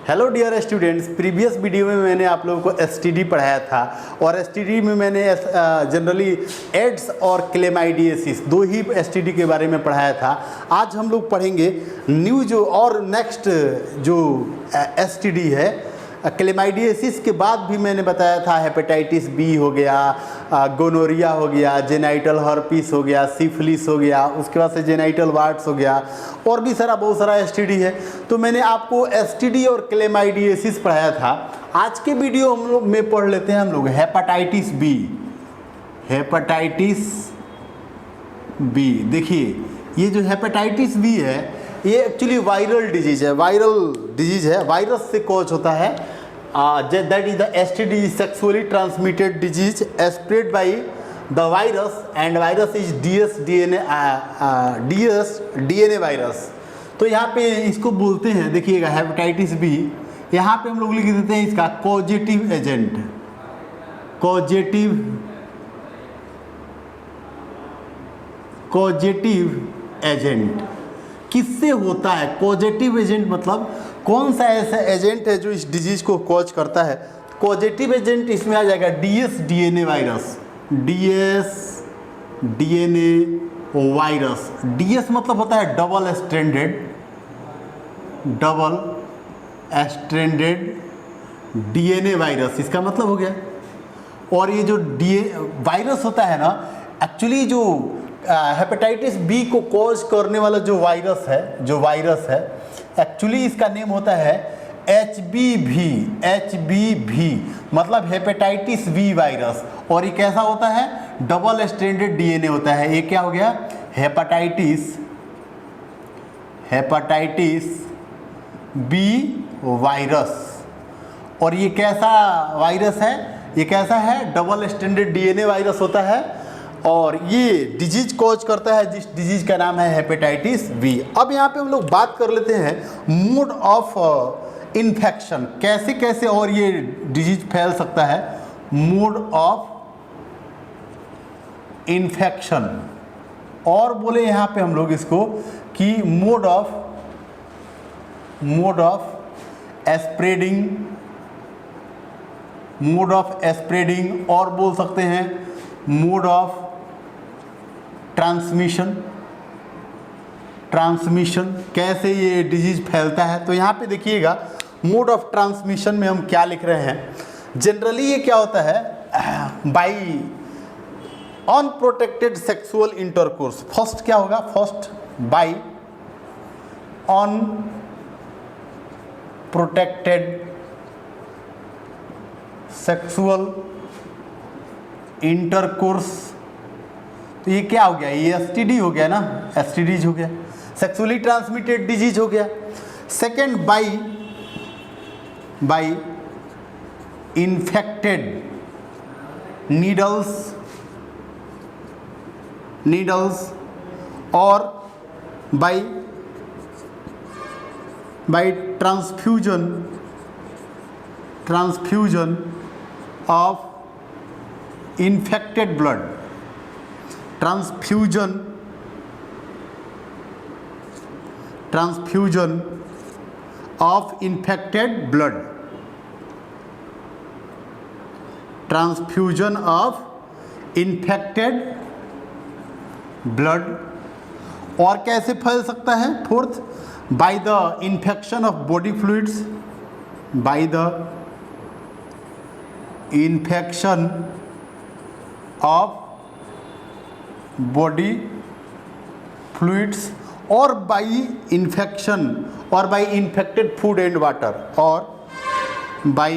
Hello dear students, previous video में मैंने आप लोगों को एसटीडी पढ़ाया था और एसटीडी में मैंने जनरली एड्स और क्लेमाइडियसिस दो ही एसटीडी के बारे में पढ़ाया था। आज हम लोग पढ़ेंगे न्यू जो और नेक्स्ट जो एसटीडी है। क्लेमाइडियसिस के बाद भी मैंने बताया था हेपेटाइटिस बी हो गया, गोनोरिया हो गया, जेनाइटल हर्पिस हो गया, सिफिलिस हो गया, उसके बाद से जेनाइटल वार्ट्स हो गया और भी बहुत सारा एसटीडी है। तो मैंने आपको एसटीडी और क्लेमाइडियसिस पढ़ाया था। आज के वीडियो हम लोग में पढ़ लेते हैं हम लोग हेपेटाइटिस बी। हेपेटाइटिस बी देखिए, ये जो हेपेटाइटिस बी है ये एक्चुअली वायरल डिजीज है। वायरस से कॉज होता है। That is the STD, sexually transmitted disease spread by the virus and virus is DNA virus. तो यहाँ पे इसको बोलते हैं, देखिएगा हेपेटाइटिस बी, यहाँ पे हम लोग लिख देते हैं इसका कॉजेटिव एजेंट। कॉजेटिव एजेंट किससे होता है? कॉजेटिव एजेंट मतलब कौन सा ऐसा एजेंट है जो इस डिजीज को कॉज करता है? कॉजेटिव एजेंट इसमें आ जाएगा dsDNA virus. DsDNA virus, DS मतलब होता है डबल स्ट्रैंडेड डीएनए वायरस, इसका मतलब हो गया। और ये जो वायरस होता है ना, एक्चुअली जो हेपेटाइटिस बी को कॉज करने वाला जो वायरस है एक्चुअली इसका नेम होता है एचबीवी मतलब हेपेटाइटिस बी वायरस। और ये कैसा होता है? डबल स्ट्रैंडेड डीएनए होता है। ये क्या हो गया? Hepatitis B virus. और ये कैसा वायरस है? ये कैसा है? डबल स्ट्रैंडेड डीएनए वायरस होता है और ये डिजीज कॉज करता है जिस डिजीज का नाम है हेपेटाइटिस बी। अब यहाँ पे हम लोग बात कर लेते हैं मोड ऑफ इन्फेक्शन, कैसे कैसे और ये डिजीज फैल सकता है। मोड ऑफ इन्फेक्शन, और बोले यहाँ पे हम लोग इसको कि मोड ऑफ स्प्रेडिंग, और बोल सकते हैं मोड ऑफ ट्रांसमिशन, कैसे ये डिजीज फैलता है। तो यहाँ पे देखिएगा मोड ऑफ ट्रांसमिशन में हम क्या लिख रहे हैं। जनरली ये क्या होता है? By unprotected sexual intercourse. First क्या होगा? First by unprotected sexual intercourse. तो ये क्या हो गया? ये एसटीडी हो गया ना, एसटीडीज हो गया, सेक्सुअली ट्रांसमिटेड डिजीज हो गया। सेकेंड बाय इन्फेक्टेड नीडल्स और by transfusion of infected blood, transfusion of infected blood, transfusion of infected blood। और कैसे फैल सकता है? Fourth, by the infection of body fluids, by the infection of body fluids और by infected food and water, और by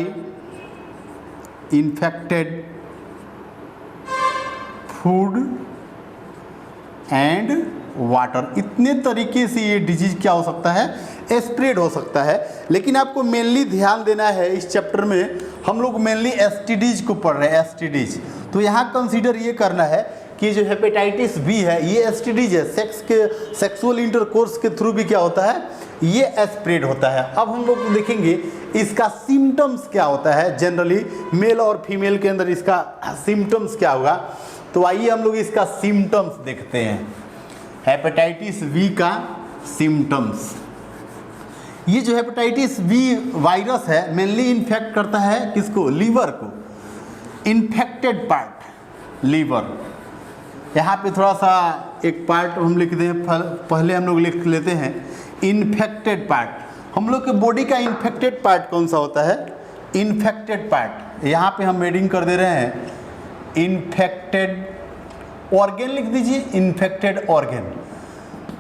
infected food and water. इतने तरीके से ये डिजीज क्या हो सकता है? स्प्रेड हो सकता है। लेकिन आपको मेनली ध्यान देना है, इस चैप्टर में हम लोग मेनली एसटीडीज को पढ़ रहे हैं, एसटीडीज। तो यहाँ कंसीडर ये करना है कि जो हेपेटाइटिस बी है ये एसटीडीज है, सेक्सुअल इंटरकोर्स के थ्रू भी क्या होता है? ये स्प्रेड होता है। अब हम लोग देखेंगे इसका सिम्टम्स क्या होता है। जनरली मेल और फीमेल के अंदर इसका सिम्टम्स क्या होगा। तो आइए हम लोग इसका सिम्टम्स देखते हैं। हेपेटाइटिस बी का सिम्टम्स, ये जो हेपेटाइटिस बी वायरस है मेनली इन्फेक्ट करता है किसको, लीवर को, इन्फेक्टेड पार्ट लीवर। यहाँ पे थोड़ा सा एक पार्ट हम लिख दें, पहले हम लोग लिख लेते हैं इन्फेक्टेड पार्ट। हम लोग के बॉडी का इन्फेक्टेड पार्ट कौन सा होता है, इन्फेक्टेड पार्ट। यहाँ पे हम रीडिंग कर दे रहे हैं इन्फेक्टेड ऑर्गेन लिख दीजिए, इन्फेक्टेड ऑर्गेन।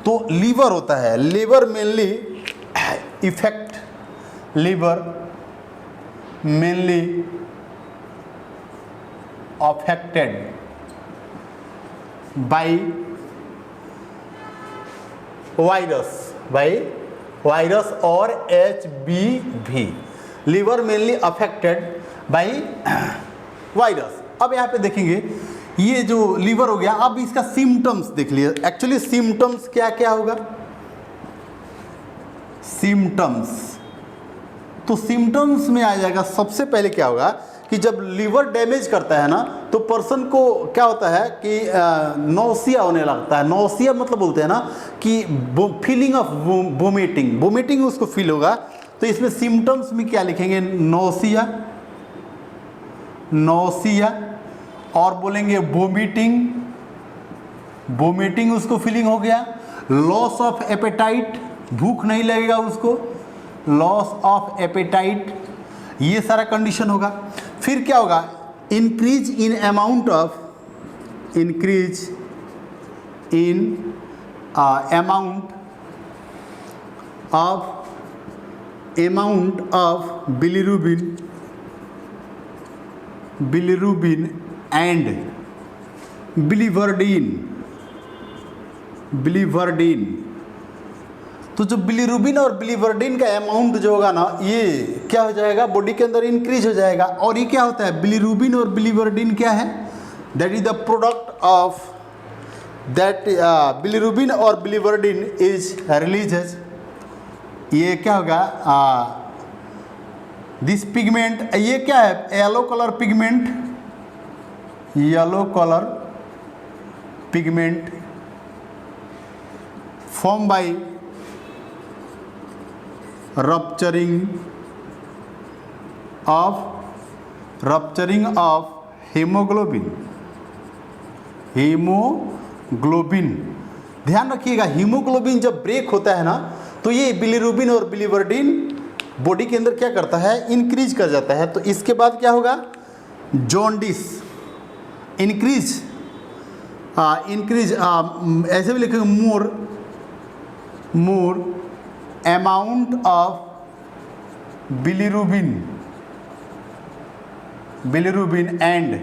तो लीवर होता है, liver mainly effect, liver mainly affected by virus और HBV। Liver mainly affected by virus. अब यहाँ पे देखेंगे ये जो लीवर हो गया, अब इसका सिम्टम्स देख लिए। एक्चुअली सिम्टम्स क्या क्या होगा, सिम्टम्स, तो सिम्टम्स में आ जाएगा सबसे पहले क्या होगा कि जब लीवर डैमेज करता है ना तो पर्सन को क्या होता है कि नौसिया होने लगता है। नौसिया मतलब बोलते हैं ना कि फीलिंग ऑफ वोमिटिंग, वोमिटिंग उसको फील होगा। तो इसमें सिम्टम्स में क्या लिखेंगे, नौसिया, नौसिया, और बोलेंगे वोमिटिंग, वोमिटिंग उसको फीलिंग हो गया। लॉस ऑफ एपेटाइट, भूख नहीं लगेगा उसको, लॉस ऑफ एपेटाइट, ये सारा कंडीशन होगा। फिर क्या होगा, increase in amount of, increase in amount of bilirubin, bilirubin and बिलिवर्डिन, बिलिवर्डिन। तो जो बिलिरुबिन और बिलिवर्डिन का अमाउंट जो होगा ना, ये क्या हो जाएगा, बॉडी के अंदर इंक्रीज हो जाएगा। और ये क्या होता है, बिलिरुबिन और बिलिवर्डिन क्या है, that is the product of that, bilirubin और बिलिवर्डिन इज रिलीजेज। ये क्या होगा, दिस पिगमेंट, ये क्या है, yellow colour pigment, yellow colour pigment form by rupturing of haemoglobin, haemoglobin. ध्यान रखिएगा, हीमोग्लोबिन जब ब्रेक होता है ना तो ये बिलिरुबिन और बिलिवर्डिन बॉडी के अंदर क्या करता है, इंक्रीज कर जाता है। तो इसके बाद क्या होगा, जॉन्डिस, इंक्रीज, ऐसे भी लिखेंगे more amount of bilirubin and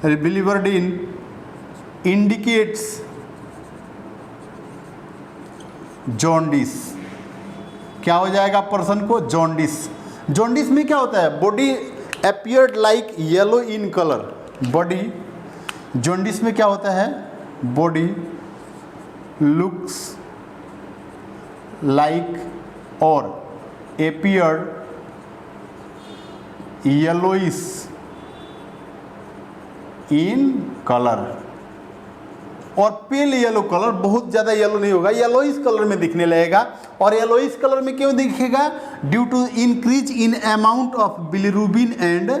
बिलिवर्डिन indicates jaundice. क्या हो जाएगा पर्सन को, जॉन्डिस। जॉन्डिस में क्या होता है, body appeared like yellow in colour, body, jaundice में क्या होता है, बॉडी लुक्स लाइक और अपीयर्ड येलोइश इन कलर, और पेल येलो कलर, बहुत ज़्यादा येलो नहीं होगा, येलोइश कलर में दिखने लगेगा। और येलोइश कलर में क्यों दिखेगा, due to increase in amount of bilirubin and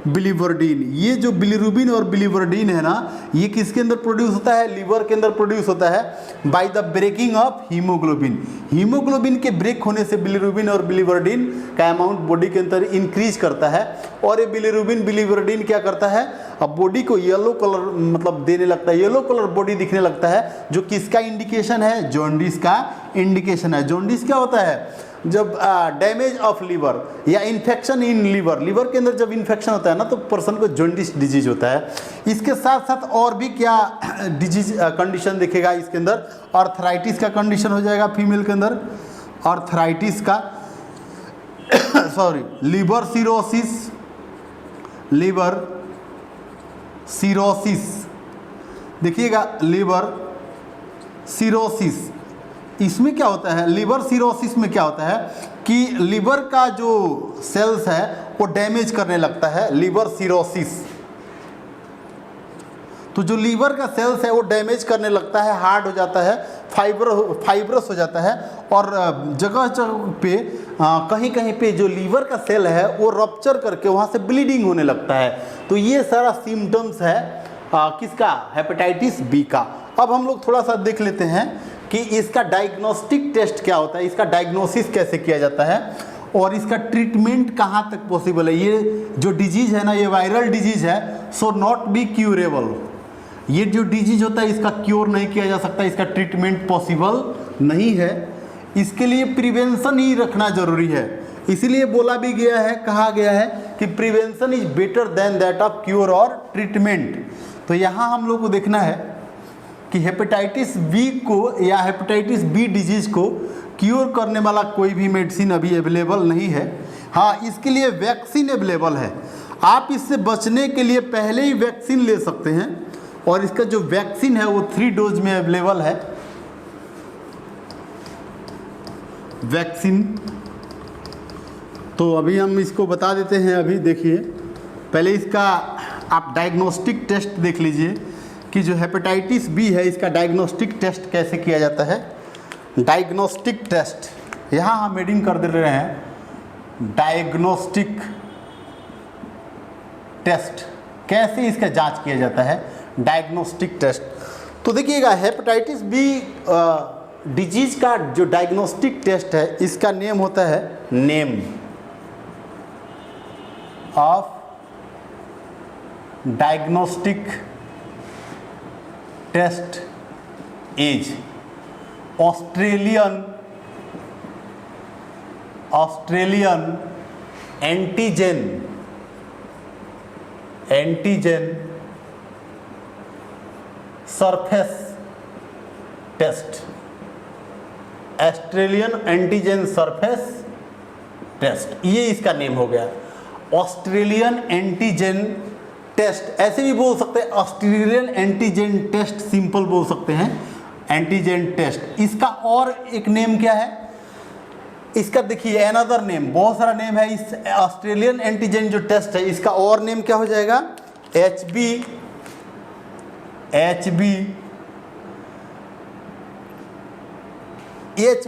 biliverdin. ये जो बिलिरुबिन और बिलिवर्डिन है ना, ये किसके अंदर प्रोड्यूस होता है, लीवर के अंदर प्रोड्यूस होता है by the breaking of haemoglobin. Haemoglobin के ब्रेक होने से बिलिरुबिन और बिलिवर्डिन का अमाउंट बॉडी के अंदर इंक्रीज करता है। और ये बिलिरुबिन बिलिवर्डिन क्या करता है, अब बॉडी को येलो कलर मतलब देने लगता है, येलो कलर बॉडी दिखने लगता है, जो किसका इंडिकेशन है, जॉन्डिस का इंडिकेशन है। जॉन्डिस क्या होता है, जब डैमेज ऑफ लीवर या इन्फेक्शन इन लीवर, लीवर के अंदर जब इन्फेक्शन होता है ना तो पर्सन को जॉन्डिस डिजीज होता है। इसके साथ साथ और भी क्या डिजीज कंडीशन दिखेगा इसके अंदर, आर्थराइटिस का कंडीशन हो जाएगा फीमेल के अंदर, आर्थराइटिस का sorry, liver cirrhosis, liver cirrhosis, देखिएगा लिवर सिरोसिस, इसमें क्या होता है, लिवर सिरोसिस में क्या होता है कि लिवर का जो सेल्स है वो डैमेज करने लगता है, लिवर सिरोसिस। तो जो लीवर का सेल्स है वो डैमेज करने लगता है, हार्ड हो जाता है, फाइब्रस हो जाता है, और जगह जगह पे कहीं कहीं पे जो लीवर का सेल है वो रप्चर करके वहाँ से ब्लीडिंग होने लगता है। तो ये सारा सिम्टम्स है किसका, हेपेटाइटिस बी का। अब हम लोग थोड़ा सा देख लेते हैं कि इसका डायग्नोस्टिक टेस्ट क्या होता है, इसका डायग्नोसिस कैसे किया जाता है और इसका ट्रीटमेंट कहाँ तक पॉसिबल है। ये जो डिजीज़ है ना, ये वायरल डिजीज़ है, सो नॉट बी क्यूरेबल। ये जो डिजीज होता है इसका क्योर नहीं किया जा सकता, इसका ट्रीटमेंट पॉसिबल नहीं है। इसके लिए प्रिवेंशन ही रखना जरूरी है। इसीलिए बोला भी गया है, कहा गया है कि prevention is better than that of cure और ट्रीटमेंट। तो यहाँ हम लोग को देखना है कि हेपेटाइटिस बी को या हेपेटाइटिस बी डिजीज को क्योर करने वाला कोई भी मेडिसिन अभी अवेलेबल नहीं है। हाँ, इसके लिए वैक्सीन अवेलेबल है। आप इससे बचने के लिए पहले ही वैक्सीन ले सकते हैं, और इसका जो वैक्सीन है वो 3 डोज में अवेलेबल है। वैक्सीन तो अभी हम इसको बता देते हैं। अभी देखिए, पहले इसका आप डायग्नोस्टिक टेस्ट देख लीजिए कि जो हेपेटाइटिस बी है इसका डायग्नोस्टिक टेस्ट कैसे किया जाता है। डायग्नोस्टिक टेस्ट यहाँ हम हेडिंग कर दे रहे हैं, डायग्नोस्टिक टेस्ट कैसे इसका जांच किया जाता है, डायग्नोस्टिक टेस्ट। तो देखिएगा, हेपेटाइटिस बी डिजीज का जो डायग्नोस्टिक टेस्ट है इसका नेम होता है, name of diagnostic test is Australian antigen surface test, Australian antigen surface test, ये इसका नेम हो गया। ऑस्ट्रेलियन एंटीजन टेस्ट ऐसे भी बोल सकते हैं, ऑस्ट्रेलियन एंटीजन टेस्ट सिंपल बोल सकते हैं, एंटीजन टेस्ट। इसका और एक नेम क्या है, इसका देखिए अनदर नेम, बहुत सारा नेम है इस ऑस्ट्रेलियन एंटीजन जो टेस्ट है, इसका और नेम क्या हो जाएगा, HB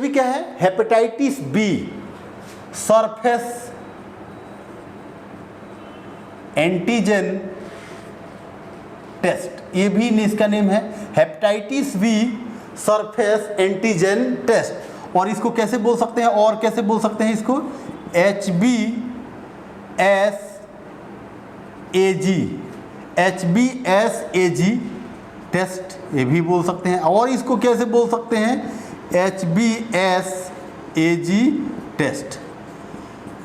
क्या है, hepatitis B surface antigen test, ये भी इसका नेम है, hepatitis B surface antigen test. और इसको कैसे बोल सकते हैं, और कैसे बोल सकते हैं इसको, HBsAg टेस्ट, ये भी बोल सकते हैं। और इसको कैसे बोल सकते हैं, HBsAg test.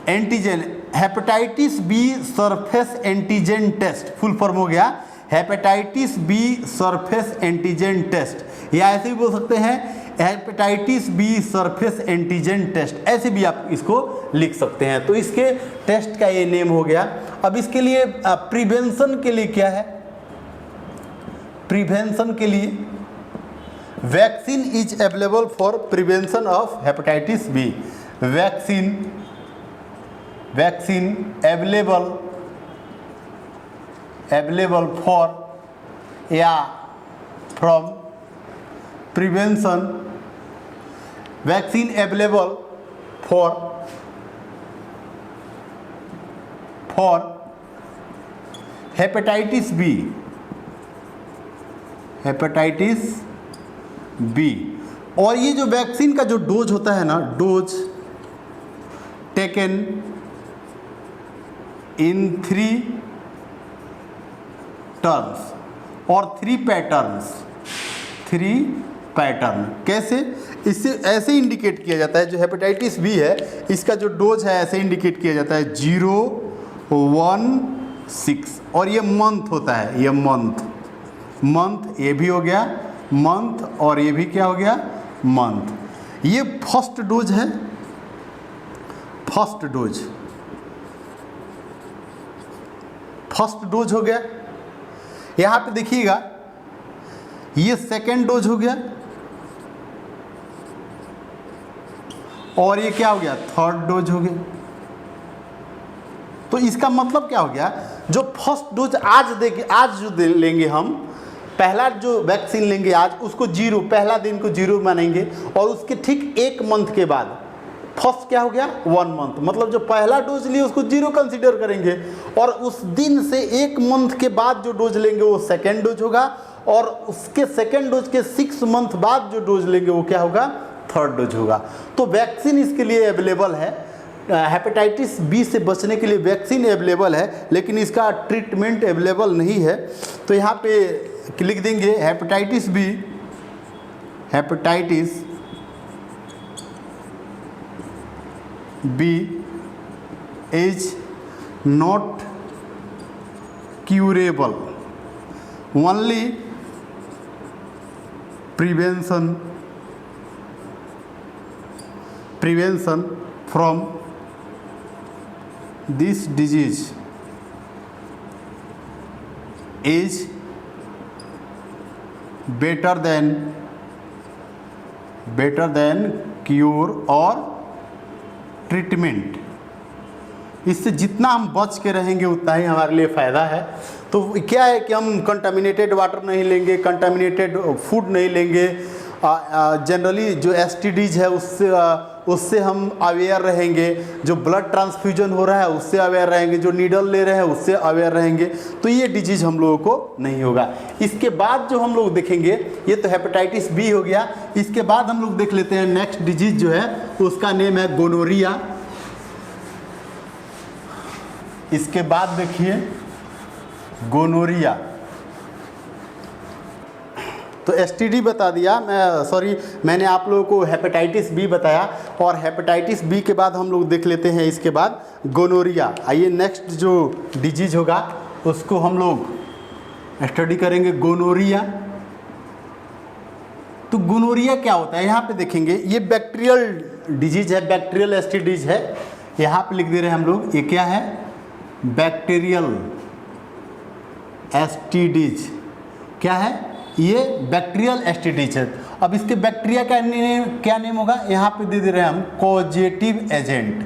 Antigen hepatitis B surface antigen test, full form हो गया hepatitis B surface antigen test, या ऐसे भी बोल सकते हैं hepatitis B surface antigen test, ऐसे भी आप इसको लिख सकते हैं। तो इसके टेस्ट का ये नेम हो गया। अब इसके लिए प्रिवेंशन के लिए क्या है, प्रिवेंशन के लिए vaccine is available for prevention of hepatitis B, vaccine available for या from prevention, vaccine available for hepatitis B. और ये जो वैक्सीन का जो डोज होता है ना, डोज टेकन इन 3 टर्म्स और 3 पैटर्न। कैसे, इससे ऐसे इंडिकेट किया जाता है, जो हेपेटाइटिस बी है इसका जो डोज है ऐसे इंडिकेट किया जाता है 0, 1, 6, और ये मंथ होता है, ये मंथ ये भी हो गया मंथ, और ये भी क्या हो गया मंथ। ये फर्स्ट डोज है, फर्स्ट डोज हो गया। यहाँ पे देखिएगा ये सेकेंड डोज हो गया, और ये क्या हो गया, थर्ड डोज हो गया। तो इसका मतलब क्या हो गया, जो फर्स्ट डोज आज जो लेंगे हम, पहला जो वैक्सीन लेंगे आज उसको जीरो, पहला दिन को जीरो मानेंगे और उसके ठीक 1 मंथ के बाद फर्स्ट क्या हो गया 1 मंथ, मतलब जो पहला डोज लिए उसको जीरो कंसीडर करेंगे और उस दिन से 1 मंथ के बाद जो डोज लेंगे वो सेकेंड डोज होगा और उसके सेकेंड डोज के 6 मंथ बाद जो डोज लेंगे वो क्या होगा थर्ड डोज होगा। तो वैक्सीन इसके लिए अवेलेबल है, हेपेटाइटिस बी से बचने के लिए वैक्सीन अवेलेबल है, लेकिन इसका ट्रीटमेंट अवेलेबल नहीं है। तो यहाँ पे लिख देंगे hepatitis B, hepatitis B is not curable, only prevention from this disease is better than cure और ट्रीटमेंट। इससे जितना हम बच के रहेंगे उतना ही हमारे लिए फ़ायदा है। तो क्या है कि हम कंटामिनेटेड वाटर नहीं लेंगे, कंटामिनेटेड फूड नहीं लेंगे, जनरली जो एसटीडीज है उससे हम अवेयर रहेंगे, जो ब्लड ट्रांसफ्यूजन हो रहा है उससे अवेयर रहेंगे, जो नीडल ले रहे हैं उससे अवेयर रहेंगे, तो ये डिजीज़ हम लोगों को नहीं होगा। इसके बाद जो हम लोग देखेंगे, ये तो हेपेटाइटिस बी हो गया। इसके बाद हम लोग देख लेते हैं नेक्स्ट डिजीज जो है उसका नेम है गोनोरिया। इसके बाद देखिए गोनोरिया, तो एसटीडी बता दिया, मैंने आप लोगों को हेपेटाइटिस बी बताया और हेपेटाइटिस बी के बाद हम लोग देख लेते हैं इसके बाद गोनोरिया। आइए नेक्स्ट जो डिजीज होगा उसको हम लोग स्टडी करेंगे, गोनोरिया। तो गोनोरिया क्या होता है यहाँ पे देखेंगे, ये बैक्टीरियल डिजीज है, बैक्टीरियल एसटीडीज है। यहाँ पे लिख दे रहे हैं हम लोग, ये क्या है बैक्टीरियल एसटीडीज, क्या है ये बैक्टीरियल एसटीडीज है। अब इसके बैक्टीरिया का क्या नेम होगा, यहाँ पे दे रहे हैं हम कॉजेटिव एजेंट,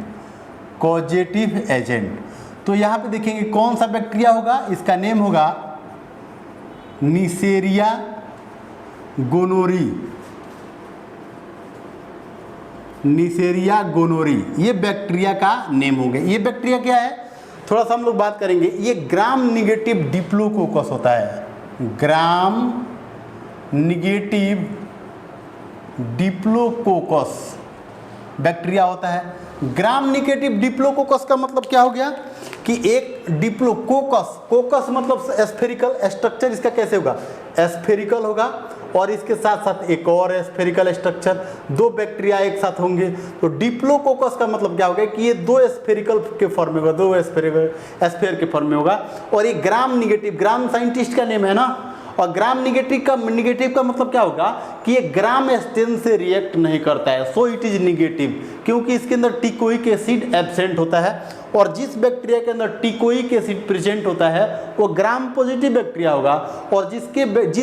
कॉजेटिव एजेंट। तो यहाँ पे देखेंगे कौन सा बैक्टीरिया होगा, इसका नेम होगा नीसेरिया गोनोरी, नीसेरिया गोनोरी, ये बैक्टीरिया का नेम होंगे। ये बैक्टीरिया क्या है थोड़ा सा हम लोग बात करेंगे। ये ग्राम निगेटिव डिप्लोकोकस होता है, ग्राम निगेटिव डिप्लोकोकस बैक्टीरिया होता है। ग्राम निगेटिव डिप्लोकोकस का मतलब क्या हो गया कि एक डिप्लोकोकस, कोकस मतलब स्फेरिकल, स्ट्रक्चर इसका कैसे होगा स्फेरिकल होगा और इसके साथ साथ एक और स्फेरिकल स्ट्रक्चर, 2 बैक्टीरिया एक साथ होंगे। तो डिप्लोकोकस का मतलब क्या होगा कि ये 2 स्फेरिकल के फॉर्म में होगा, 2 स्फेयर के फॉर्म में होगा। और ये ग्राम निगेटिव, ग्राम साइंटिस्ट का नेम है ना, और ग्राम निगेटिव का मतलब क्या होगा कि ये ग्राम स्टेन से रिएक्ट नहीं करता है, सो इट इज निगेटिव, क्योंकि इसके अंदर टिकोइक एसिड एब्सेंट होता है। और जिस बैक्टीरिया के अंदर टिकोइक एसिड प्रेजेंट होता है वो ग्राम पॉजिटिव बैक्टीरिया होगा, और जिस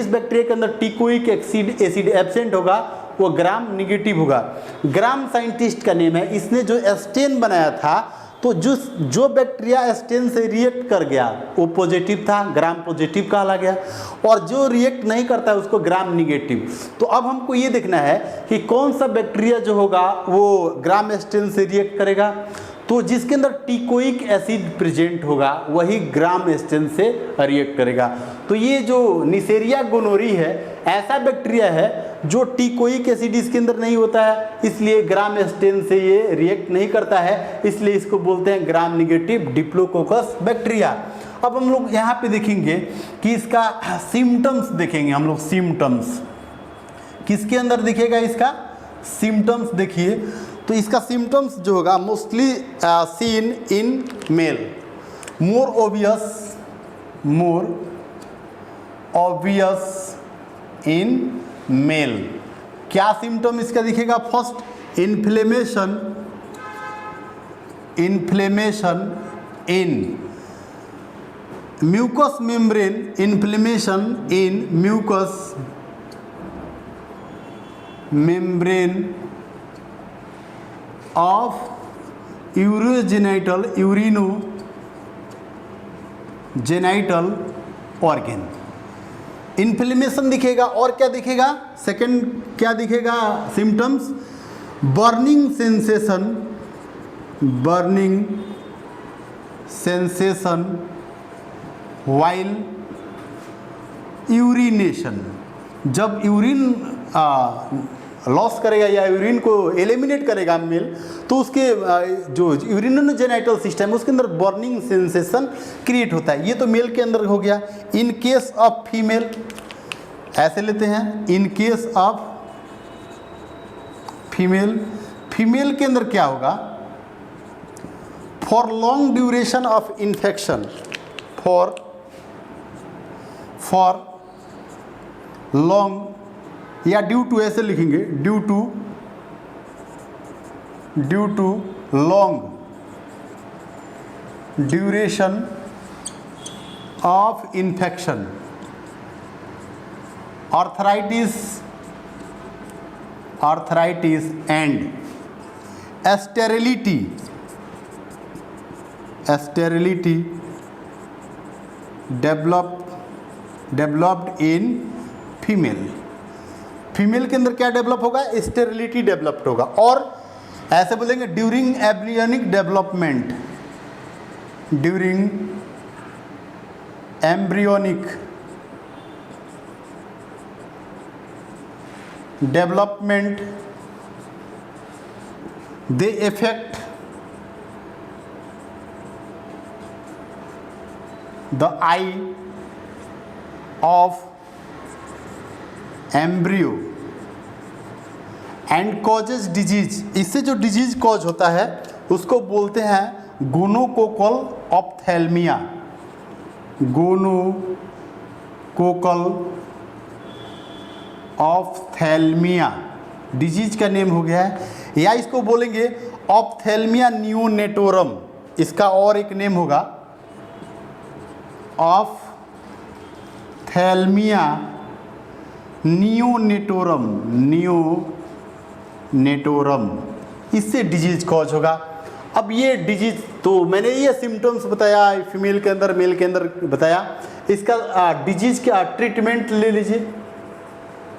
बैक्टीरिया के अंदर टिकोइक एसिड एब्सेंट होगा वो ग्राम निगेटिव होगा। ग्राम साइंटिस्ट का नेम है, इसने जो स्टेन बनाया था तो जो बैक्टीरिया स्टेन से रिएक्ट कर गया वो पॉजिटिव था, ग्राम पॉजिटिव कहा गया, और जो रिएक्ट नहीं करता है उसको ग्राम निगेटिव। तो अब हमको ये देखना है कि कौन सा बैक्टीरिया जो होगा वो ग्राम स्टेन से रिएक्ट करेगा। तो जिसके अंदर टिकोइक एसिड प्रेजेंट होगा वही ग्राम स्टेन से रिएक्ट करेगा। तो ये जो नीसेरिया गोनोरी है ऐसा बैक्टीरिया है जो टिकोइक एसिड इसके अंदर नहीं होता है, इसलिए ग्राम स्टेन से ये रिएक्ट नहीं करता है, इसलिए इसको बोलते हैं ग्राम निगेटिव डिप्लोकोकस बैक्टीरिया। अब हम लोग यहाँ पे देखेंगे कि इसका सिम्टम्स देखेंगे हम लोग। सिम्टम्स किसके अंदर दिखेगा, इसका सिम्टम्स देखिए। तो इसका सिम्टम्स जो होगा mostly seen in male, more obvious in male. क्या सिम्टम इसका दिखेगा, first inflammation in mucous membrane, inflammation in mucous membrane of urinogenital organ. Inflammation दिखेगा। और क्या दिखेगा, सेकंड क्या दिखेगा symptoms, burning sensation while urination. जब यूरिन लॉस करेगा या यूरिन को एलिमिनेट करेगा मेल, तो उसके जो यूरिनोजेनिटल सिस्टम है उसके अंदर बर्निंग सेंसेशन क्रिएट होता है। ये तो मेल के अंदर हो गया। इन केस ऑफ फीमेल ऐसे लेते हैं, इन केस ऑफ फीमेल के अंदर क्या होगा, for long duration of infection, for long या ड्यू टू ऐसे लिखेंगे, due to long duration of infection, arthritis and sterility developed in female के अंदर क्या डेवलप होगा, स्टेरिलिटी डेवलप्ड होगा। और ऐसे बोलेंगे during embryonic development, during embryonic development they affect the eye of embryo and causes disease। इससे जो डिजीज कॉज होता है उसको बोलते हैं gonococcal ophthalmia, gonococcal ophthalmia disease का नेम हो गया है। या इसको बोलेंगे ऑप्थेल्मिया नियोनेटोरम, इसका और एक नेम होगा ऑप्थेल्मिया नियोनेटोरम, इससे डिजीज कॉज होगा। अब ये डिजीज तो मैंने ये सिम्टम्स बताया फीमेल के अंदर, मेल के अंदर बताया। इसका डिजीज का ट्रीटमेंट ले लीजिए।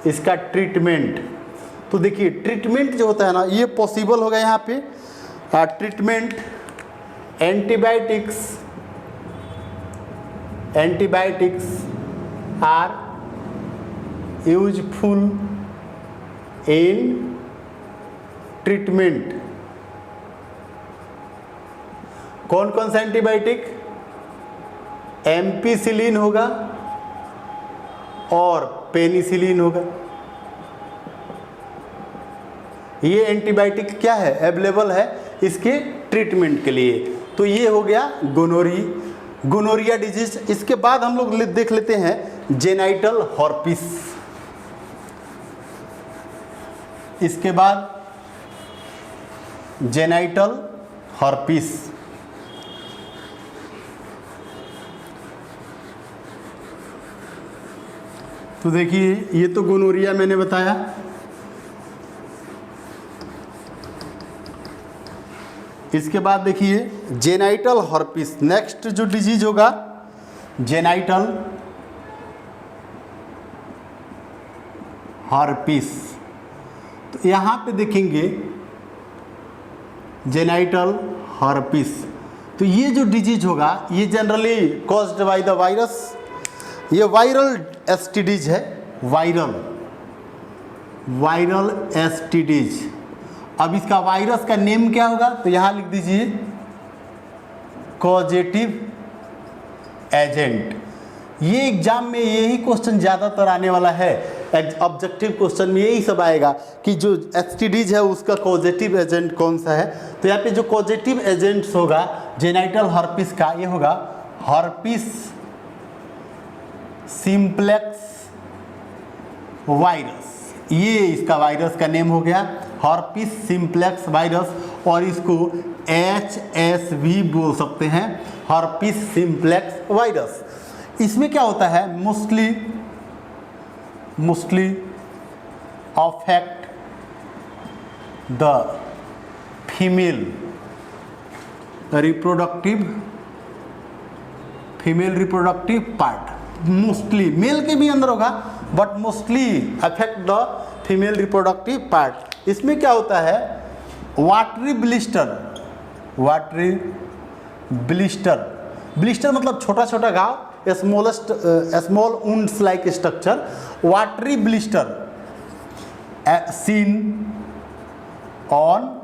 इसका ट्रीटमेंट तो देखिए, ट्रीटमेंट जो होता है ना ये पॉसिबल होगा यहाँ पे। Treatment antibiotics are useful in treatment. कौन कौन सा एंटीबायोटिक, एम्पिसिलिन होगा और पेनिसिलिन होगा। ये एंटीबायोटिक क्या है, अवेलेबल है इसके ट्रीटमेंट के लिए। तो ये हो गया गोनोरिया डिजीज। इसके बाद हम लोग देख लेते हैं जेनाइटल हॉर्पिस। इसके बाद जेनाइटल हॉर्पिस, तो देखिए ये तो गोनोरिया मैंने बताया। इसके बाद देखिए जेनाइटल हॉर्पिस, नेक्स्ट जो डिजीज होगा जेनाइटल हॉर्पिस। तो यहाँ पे देखेंगे जेनाइटल हॉर्पिस, तो ये जो डिजीज होगा ये generally caused by the virus. ये वायरल एसटीडीज है, वायरल एसटीडीज। अब इसका वायरस का नेम क्या होगा, तो यहाँ लिख दीजिए कॉजेटिव एजेंट। ये एग्जाम में यही क्वेश्चन ज़्यादातर आने वाला है, ऑब्जेक्टिव क्वेश्चन में यही सब आएगा कि जो एसटीडीज है उसका कॉजेटिव एजेंट कौन सा है। तो यहाँ पे जो कॉजेटिव एजेंट्स होगा जेनाइटल हॉर्पिस का, ये होगा हॉर्पिस सिम्प्लेक्स वायरस। ये इसका वायरस का नेम हो गया हॉर्पिस सिम्प्लेक्स वायरस, और इसको HSV बोल सकते हैं, हॉर्पिस सिम्प्लेक्स वायरस। इसमें क्या होता है, mostly affect the female reproductive part. Mostly male के भी अंदर होगा but mostly affect the female reproductive part. इसमें क्या होता है, watery blister, watery blister, blister मतलब छोटा छोटा घाव, smallest small wounds like structure, watery blister seen on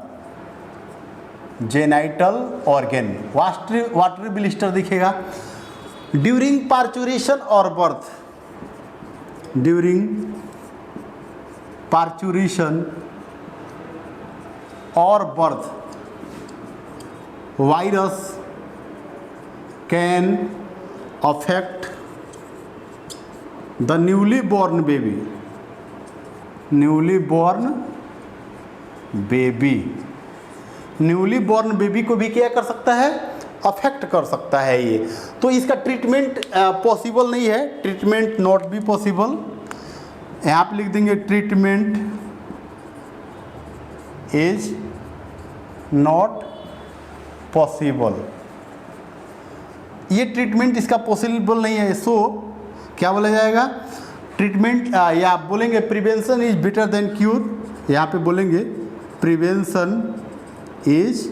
genital organ, watery blister दिखेगा ड्यूरिंग पार्चुरेशन और बर्थ, ड्यूरिंग पार्चुरेशन और birth virus can affect the newly born baby, newly born baby, newly born baby को भी क्या कर सकता है, affect कर सकता है ये। तो इसका ट्रीटमेंट पॉसिबल नहीं है, ट्रीटमेंट नॉट बी पॉसिबल, यहाँ पे लिख देंगे ट्रीटमेंट इज नॉट पॉसिबल, ये ट्रीटमेंट इसका पॉसिबल नहीं है। सो क्या बोला जाएगा, ट्रीटमेंट या आप बोलेंगे prevention is better than cure, यहाँ पे बोलेंगे prevention is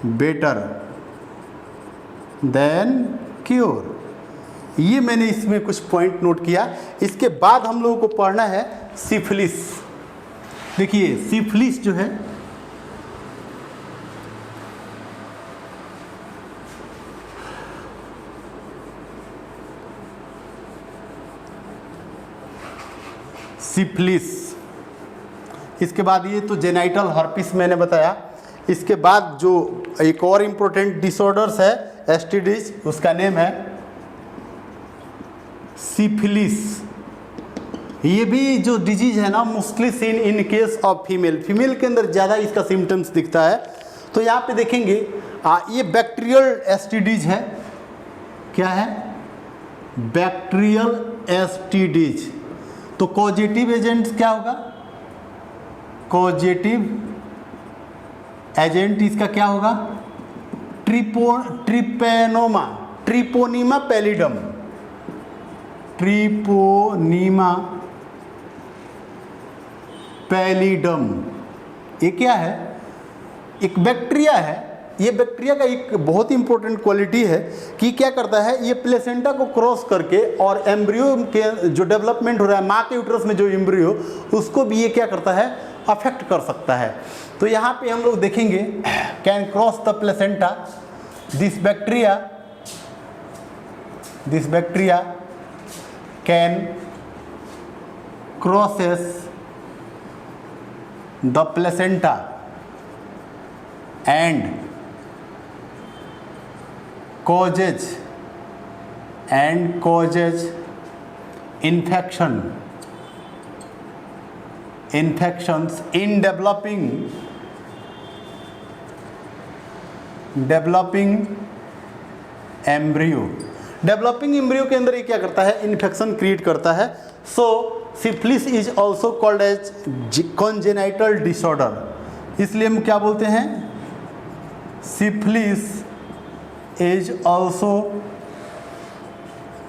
better than cure. ये मैंने इसमें कुछ पॉइंट नोट किया। इसके बाद हम लोगों को पढ़ना है सिफिलिस। देखिए सिफिलिस जो है सिफिलिस, इसके बाद ये तो जेनाइटल हर्पिस मैंने बताया। इसके बाद जो एक और इम्पोर्टेंट डिसऑर्डर्स है एसटीडीज, उसका नेम है सिफिलिस। ये भी जो डिजीज है ना mostly seen in case of female, female के अंदर ज़्यादा इसका सिम्टम्स दिखता है। तो यहाँ पे देखेंगे ये बैक्टीरियल एसटीडीज है, क्या है, बैक्टीरियल एसटीडीज। तो कॉजेटिव एजेंट्स क्या होगा, कॉजेटिव एजेंट इसका क्या होगा, ट्रिपेनोमा, ट्रिपोनीमा पैलिडम, ट्रिपोनीमा पैलिडम। ये क्या है, एक बैक्टीरिया है। ये बैक्टीरिया का एक बहुत ही इंपॉर्टेंट क्वालिटी है कि क्या करता है, ये प्लेसेंटा को क्रॉस करके और एम्ब्रियो के जो डेवलपमेंट हो रहा है माँ के यूट्रस में जो एम्ब्रियो, उसको भी ये क्या करता है, अफेक्ट कर सकता है। तो यहाँ पे हम लोग देखेंगे can cross the placenta, this bacteria can crosses the placenta and causes infections in developing embryo। Developing embryo के अंदर ये क्या करता है, इन्फेक्शन क्रिएट करता है। So syphilis is also called as congenital disorder. इसलिए हम क्या बोलते हैं, syphilis is also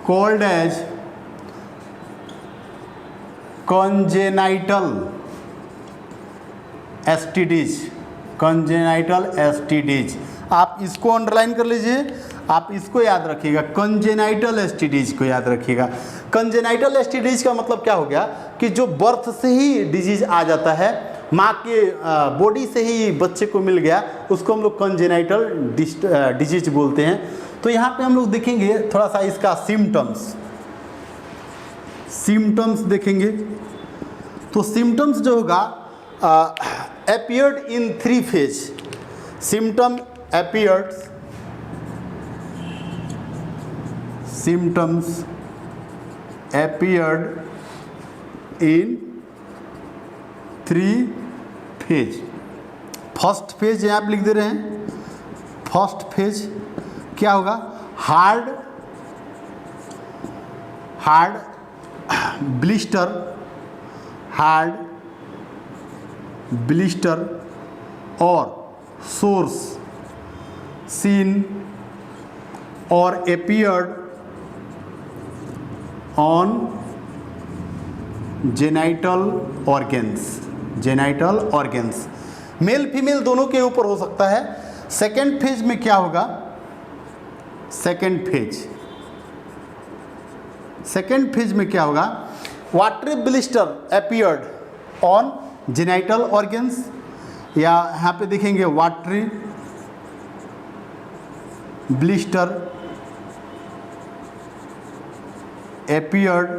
called as congenital STDs, congenital STDs। आप इसको अंडरलाइन कर लीजिए, आप इसको याद रखिएगा, congenital STDs को याद रखिएगा। congenital STDs का मतलब क्या हो गया कि जो बर्थ से ही डिजीज आ जाता है, माँ के बॉडी से ही बच्चे को मिल गया, उसको हम लोग कॉन्जेनाइटल डिजीज बोलते हैं। तो यहाँ पे हम लोग देखेंगे थोड़ा सा इसका सिम्टम्स देखेंगे। तो सिम्टम्स जो होगा appeared in 3 phase, symptoms appeared in 3 phase. First phase यहाँ पे लिख दे रहे हैं, फर्स्ट फेज क्या होगा, हार्ड ब्लिस्टर और सोर्स सीन और appeared on genital organs, genital organs male female दोनों के ऊपर हो सकता है। सेकेंड फेज में क्या होगा, सेकेंड फेज में क्या होगा, watery blister appeared on genital organs, या यहाँ पे देखेंगे watery blister appeared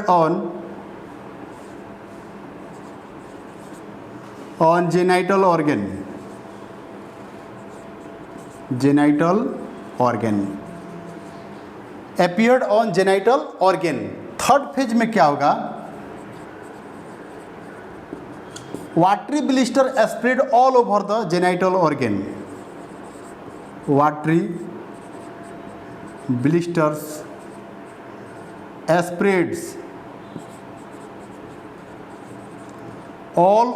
on genital organ, appeared on genital organ। Third phase में क्या होगा, watery blister spread all over the genital organ, watery blisters spreads all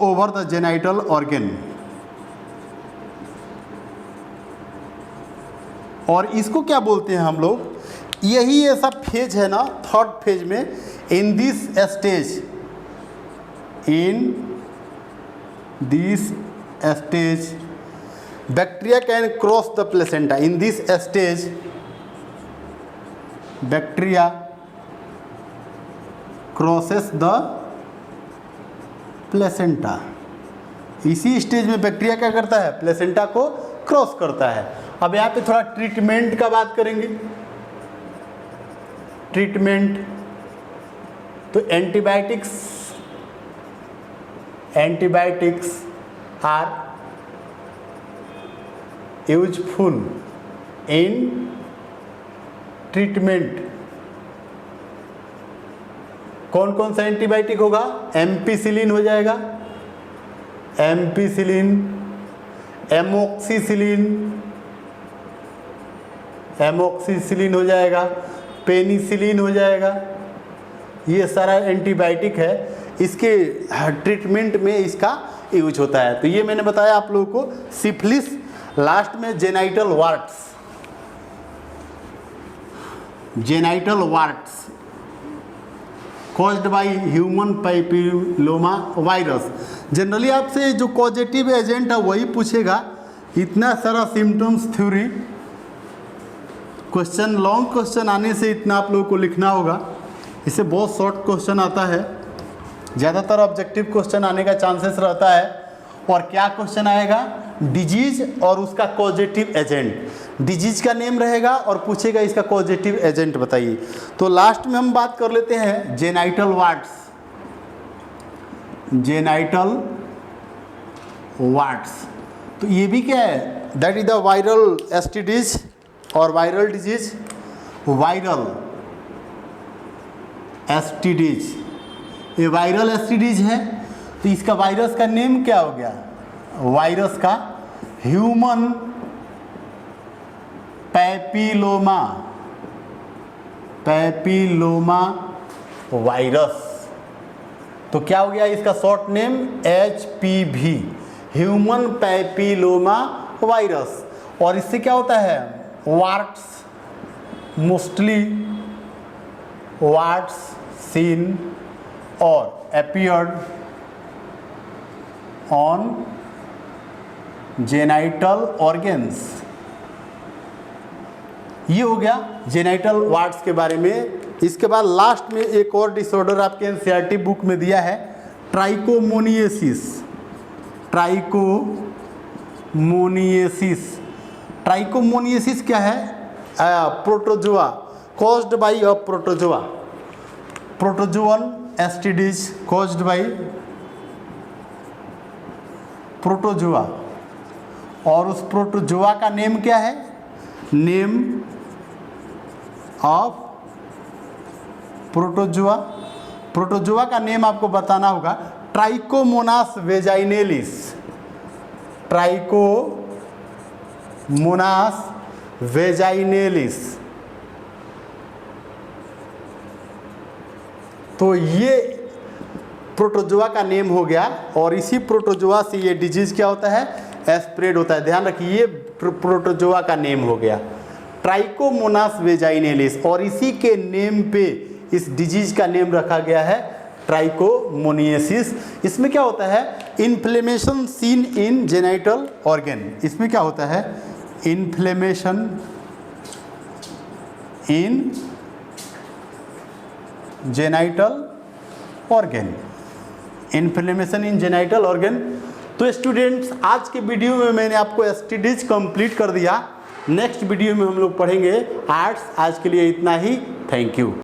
over the genital organ। और इसको क्या बोलते हैं हम लोग, यही ऐसा फेज है ना थर्ड फेज में, in this stage bacteria can cross the placenta, in this stage bacteria crosses the placenta. इसी स्टेज में बैक्टीरिया क्या करता है, प्लेसेंटा को क्रॉस करता है। अब यहाँ पे थोड़ा ट्रीटमेंट का बात करेंगे। ट्रीटमेंट तो antibiotics are useful in treatment. कौन कौन सा एंटीबायोटिक होगा, एम्पिसिलिन हो जाएगा, एम्पिसिलिन, एमोक्सिसिलिन हो जाएगा, पेनिसिलिन हो जाएगा। ये सारा एंटीबायोटिक है, इसके ट्रीटमेंट में इसका यूज होता है। तो ये मैंने बताया आप लोगों को सिफिलिस। लास्ट में genital वार्ट्स caused by human papilloma virus. Generally आपसे जो कॉजेटिव एजेंट है वही पूछेगा। इतना सारा symptoms theory, question long question आने से इतना आप लोगों को लिखना होगा। इससे बहुत शॉर्ट क्वेश्चन आता है, ज़्यादातर ऑब्जेक्टिव क्वेश्चन आने का चांसेस रहता है। और क्या क्वेश्चन आएगा, डिजीज और उसका कॉजेटिव एजेंट। डिजीज का नेम रहेगा और पूछेगा इसका कॉजेटिव एजेंट बताइए। तो लास्ट में हम बात कर लेते हैं जेनाइटल वार्ट्स। तो ये भी क्या है, that is the viral STDs और वायरल डिजीज। वायरल एसटीडीज, ये वायरल एसटीडीज है। तो इसका वायरस का नेम क्या हो गया, वायरस का ह्यूमन पैपिलोमा वायरस। तो क्या हो गया इसका short name, HPV, human papilloma virus. और इससे क्या होता है, वार्ट्स, मोस्टली वार्ट्स सीन और अपीयर्ड ऑन जेनाइटल ऑर्गेन्स। ये हो गया जेनाइटल वार्ट्स के बारे में। इसके बाद लास्ट में एक और डिसऑर्डर आपके एनसीईआरटी बुक में दिया है, ट्राइकोमोनियसिस क्या है, protozoa caused by a protozoan STDs caused by protozoa. और उस प्रोटोजोआ का नेम क्या है, नेम ऑफ प्रोटोजोआ का नेम आपको बताना होगा, ट्राइकोमोनास वेजाइनेलिस। तो ये प्रोटोजोआ का नेम हो गया और इसी प्रोटोजोआ से ये डिजीज़ क्या होता है, स्प्रेड होता है। ध्यान रखिए ये प्रोटोजोआ का नेम हो गया ट्राइकोमोनास वेजाइनेलिस और इसी के नेम पे इस डिजीज का नेम रखा गया है ट्राइकोमोनियासिस। इसमें क्या होता है, inflammation seen in genital organ. इसमें क्या होता है, inflammation in genital organ, inflammation in genital organ. तो स्टूडेंट्स आज के वीडियो में मैंने आपको एसटीडीज कंप्लीट कर दिया। नेक्स्ट वीडियो में हम लोग पढ़ेंगे आर्ट्स। आज के लिए इतना ही, थैंक यू।